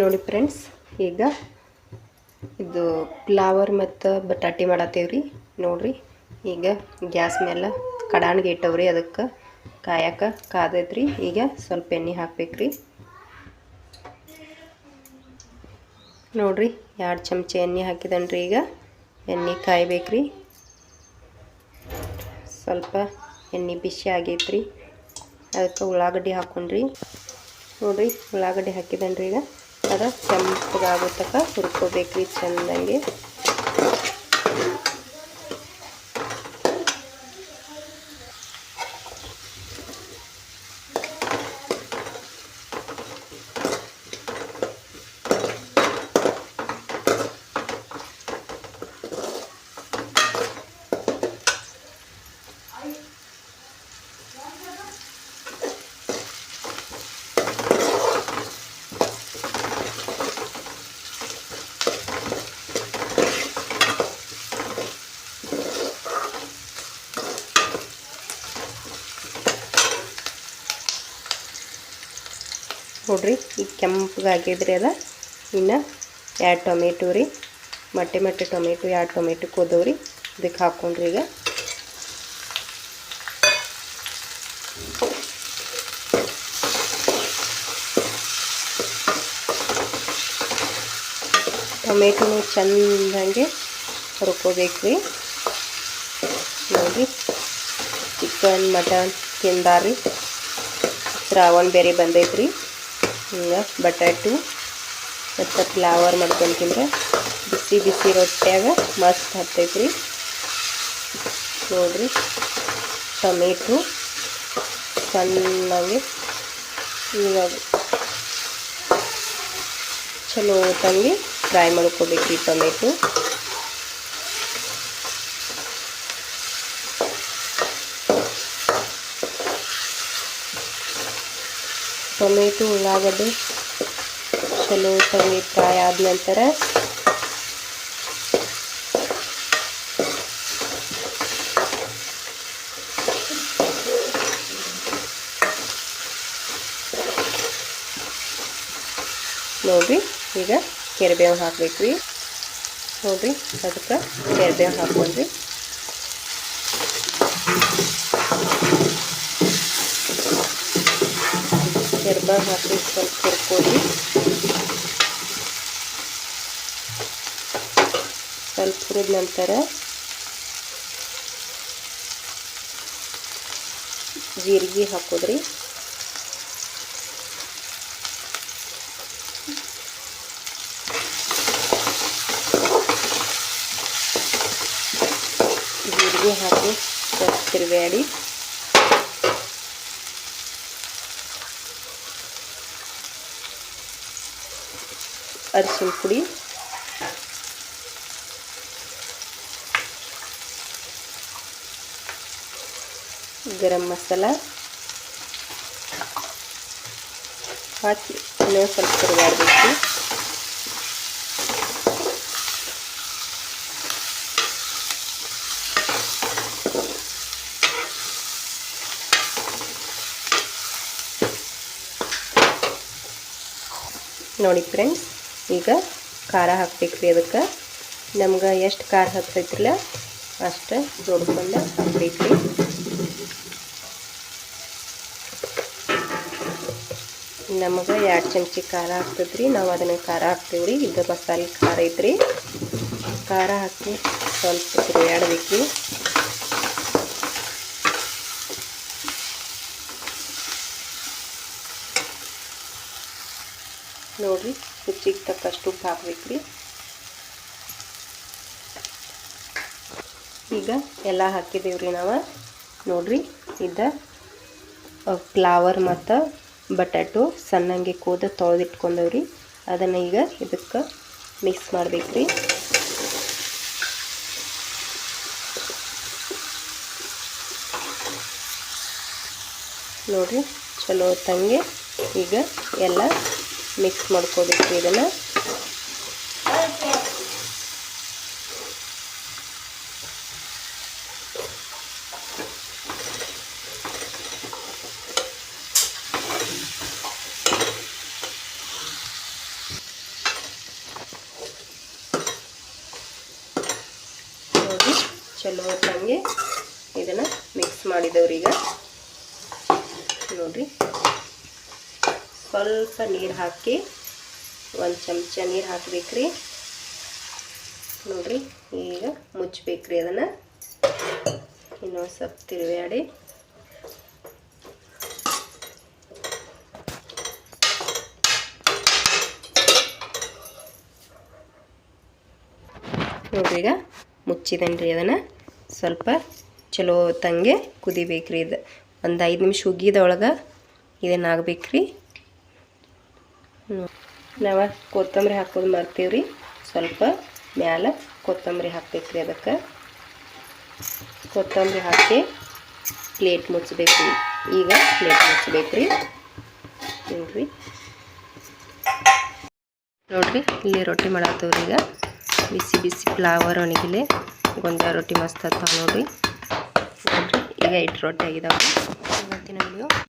ನೋಡಿ ಫ್ರೆಂಡ್ಸ್, ಈಗ ಇದು ಫ್ಲವರ್ ಮತ್ತು ಬಟಾಟಿ ಮಾಡತ್ತೇವ್ರಿ. ನೋಡ್ರಿ, ಈಗ ಗ್ಯಾಸ್ ಮೇಲೆ ಕಡಾಣಿಗೆ ಇಟ್ಟವ್ರಿ. ಅದಕ್ಕೆ ಕಾಯಕ್ಕೆ ಕಾದೈತ್ರಿ. ಈಗ ಸ್ವಲ್ಪ ಎಣ್ಣೆ ಹಾಕ್ಬೇಕ್ರಿ. ನೋಡ್ರಿ, 2 ಚಮಚ ಎಣ್ಣೆ ಹಾಕಿದನ್ರಿ. ಈಗ ಎಣ್ಣೆ ಕಾಯ್ಬೇಕ್ರಿ. ಸ್ವಲ್ಪ ಎಣ್ಣೆ ಬಿಸಿ ಆಗೈತ್ರಿ. ಅದಕ್ಕೆ ಉಳ್ಳಾಗಡ್ಡಿ ಹಾಕೊಂಡ್ರಿ. ನೋಡ್ರಿ, ಉಳ್ಳಾಗಡ್ಡಿ ಹಾಕಿದನ್ರಿ. ಈಗ ಅದು ಕೆಂಪಗಾಗೋ ತನಕ ಹುರ್ಕೋಬೇಕ್ರಿ ಚೆಂದಂಗೆ. ನೋಡ್ರಿ, ಈಗ ಕೆಂಪಗಾಗಿದ್ರಿ. ಅದ ಇನ್ನು 2 ಟೊಮೆಟೊ ರೀ, ಮೊಟ್ಟೆ ಟೊಮೆಟೊ 2 ಟೊಮೆಟೊ ಕೊದವ್ರಿ. ಇದಕ್ಕೆ ಹಾಕ್ಕೊಂಡ್ರಿ. ಈಗ ಟೊಮೆಟೊನು ಚೆಂದಂಗೆ ಹುರ್ಕೋಬೇಕ್ರಿ. ನೋಡಿ, ಚಿಕನ್ ಮಟನ್ ತಿಂದಾರಿ, ಶ್ರಾವಣ ಬೇರೆ ಬಂದೈತ್ರಿ. ಹಿಂಗೆ ಬಟಾಟು ಮತ್ತು ಫ್ಲವರ್ ಮಾಡ್ಕೊಂಡು ತಿಂದ್ರೆ ಬಿಸಿ ಬಿಸಿ ರೊಟ್ಟ್ಯಾಗ ಮಸ್ತ್ ಹತ್ತೈತ್ರಿ. ನೋಡ್ರಿ, ಟೊಮೆಟೊ ಸಣ್ಣಗೆ ಇವಾಗ ಚಲೋ ತಂಗಿ ಫ್ರೈ ಮಾಡ್ಕೋಬೇಕ್ರಿ. ಟೊಮೆಟೊ ಉಳ್ಳಾಗಡ್ಡಿ ಚಲೋ ತಂಗಿ ಫ್ರೈ ಆದ ನಂತರ ನೋಡ್ರಿ, ಈಗ ಕರಿಬೇವು ಹಾಕ್ಬೇಕ್ರಿ. ನೋಡ್ರಿ, ಅದಕ್ಕೆ ಕರಿಬೇವು ಹಾಕ್ಕೊಂಡ್ರಿ. ಕರಿಬೇವು ಹಾಕಿ ಸ್ವಲ್ಪ ಹುರ್ಕೊಳ್ಳಿ. ಸ್ವಲ್ಪ ಹುರಿದ ನಂತರ ಜೀರಿಗೆ ಹಾಕೋದ್ರಿ. ಜೀರಿಗೆ ಹಾಕಿ ಸ್ವಲ್ಪ ತಿರುಗಾಡಿ ಅರಿಶಿನ ಪುಡಿ, ಗರಂ ಮಸಾಲ ಹಾಕಿ ಇನ್ನೊಂದು ಸ್ವಲ್ಪ ತಿರುಗಾಡಬೇಕು. ನೋಡಿ ಫ್ರೆಂಡ್ಸ್, ಈಗ ಖಾರ ಹಾಕ್ಬೇಕ್ರಿ. ಅದಕ್ಕೆ ನಮ್ಗೆ ಎಷ್ಟು ಖಾರ ಹತ್ತೈತ್ರಲ್ಲ ಅಷ್ಟು ನೋಡ್ಕೊಂಡು ಹಾಕ್ಬೇಕ್ರಿ. ನಮಗೆ 2 ಚಮಚ ಖಾರ ಹಾಕ್ತದ್ರಿ. ನಾವು ಅದನ್ನು ಖಾರ ಹಾಕ್ತೀವ್ರಿ. ಇದು ಮಸಾಲೆ ಖಾರ ಐತ್ರಿ. ಖಾರ ಹಾಕಿ ಸ್ವಲ್ಪ ತಿರುಗಾಡಬೇಕ್ರಿ. ನೋಡ್ರಿ, ರುಚಿಗೆ ತಕ್ಕಷ್ಟು ಉಪ್ಪು ಹಾಕ್ಬೇಕ್ರಿ. ಈಗ ಎಲ್ಲ ಹಾಕಿದೇವ್ರಿ ನಾವು. ನೋಡ್ರಿ, ಇದು ಫ್ಲವರ್ ಮತ್ತು ಬಟಾಟೊ ಸಣ್ಣಂಗೆ ಕೋದ ತೊಳೆದಿಟ್ಕೊಂಡವ್ರಿ. ಅದನ್ನು ಈಗ ಇದಕ್ಕೆ ಮಿಕ್ಸ್ ಮಾಡಬೇಕ್ರಿ. ನೋಡ್ರಿ, ಚಲೋ ತಂಗೆ ಈಗ ಎಲ್ಲ ಮಿಕ್ಸ್ ಮಾಡ್ಕೋಬೇಕ್ರಿ. ಇದನ್ನು ಚಲೋ ಹೊತ್ತಂಗೆ ಇದನ್ನು ಮಿಕ್ಸ್ ಮಾಡಿದವ್ರಿ. ಈಗ ನೋಡಿರಿ, ಸ್ವಲ್ಪ ನೀರು ಹಾಕಿ 1 ಚಮಚ ನೀರು ಹಾಕಬೇಕ್ರಿ. ನೋಡಿರಿ, ಈಗ ಮುಚ್ಚಬೇಕ್ರಿ. ಅದನ್ನು ಇನ್ನೊಂದು ಸ್ವಲ್ಪ ತಿರುವಾಡಿ ನೋಡಿರಿ, ಈಗ ಮುಚ್ಚಿದನ್ರಿ. ಅದನ್ನು ಸ್ವಲ್ಪ ಚಲೋ ಹೊತ್ತಂಗೆ ಕುದಿಬೇಕ್ರಿ. ಇದು ಒಂದು 5 ನಿಮಿಷ ಹುಗ್ಗಿದೊಳಗೆ ಇದನ್ನಾಗಬೇಕ್ರಿ. ನಾವು ಕೊತ್ತಂಬರಿ ಹಾಕೋದು ಮರ್ತೀವ್ರಿ. ಸ್ವಲ್ಪ ಮ್ಯಾಲೆ ಕೊತ್ತಂಬರಿ ಹಾಕ್ಬೇಕ್ರಿ. ಅದಕ್ಕೆ ಕೊತ್ತಂಬರಿ ಹಾಕಿ ಪ್ಲೇಟ್ ಮುಚ್ಚಬೇಕ್ರಿ. ಈಗ ಪ್ಲೇಟ್ ಮುಚ್ಚಬೇಕ್ರಿ. ನೋಡ್ರಿ, ಇಲ್ಲಿ ರೊಟ್ಟಿ ಮಾಡತ್ತವ್ರಿ. ಈಗ ಬಿಸಿ ಬಿಸಿ ಫ್ಲವರ್ ಒಣಗಿಲೆ ಗೊಂಜಾಳ ರೊಟ್ಟಿ ಮಸ್ತ್ ಆಗ್ತಾವೆ ನೋಡ್ರಿ. ಈಗ 8 ರೊಟ್ಟಿ ಆಗಿದಾವೆ. ಇವತ್ತಿನ ವಿಡಿಯೋ